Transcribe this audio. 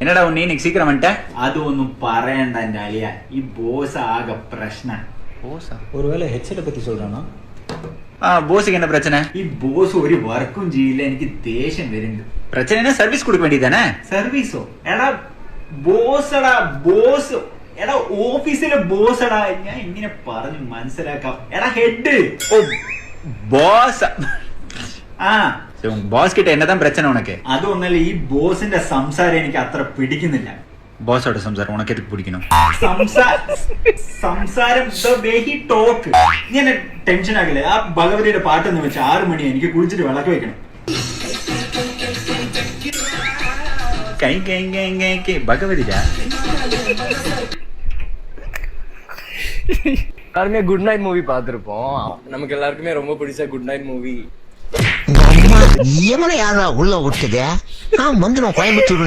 എന്നടാ ഉണ്ണി നീ സീക്കിരം വന്നിട്ട? അതൊന്നും പറയണ്ട എന്റെ അളിയ, ഈ ബോസ് ആകെ പ്രശ്നം. ഒരുവേള ഹെഡ്സെറ്റ് പറ്റി சொல்றானா? ബോസിക്ക് என்ன பிரச்சனை? ഈ ബോസ് ഒരു വർക്കും ചെയ്യില്ല, എനിക്ക് ദേഷ്യം വരുന്നുണ്ട്. பிரச்சனை സർവീസ് കൊടുക്ക വേണ്ടിയതാണേ. സർവീസോ? എടാ ബോസടാ, ബോസ്. എടാ ഓഫീസിലെ ബോസടാ, ഞാൻ ഇങ്ങനെ പറഞ്ഞു മനസ്സിലാക്കാം. എടാ ഹെഡ്. ഓ ബോസ്. ആ ബോസ് കിட்ட എന്നതാണ് പ്രശ്നം ഉനക്ക്? അതൊന്നല്ല, ഈ ബോസിന്റെ സംസാരം എനിക്ക് അത്ര പിടിക്കുന്നില്ല. ബോസോട് സംസാരം ഉനക്ക് എതുക്ക് പിടിക്കണം? സംസാരം ടോക്ക്. നീ എന്നെ ടെൻഷൻ ആക്കില്ലേ? ആ ഭഗവതിയുടെ പാട്ടെന്ന് വെച്ച് 6 മണി എനിക്ക് കുളിച്ചിട്ട് വിളക്ക് വെക്കണം. ഭഗവതിരാ எல்லாருமே குட் நைட் மூவி பார்த்திருப்போம். நமக்கு எல்லாருக்குமே ரொம்ப பிடிச்ச குட் நைட் மூவி. எவனை யாரா உள்ள விட்டது? வந்துடும் கோயம்புத்தூர்.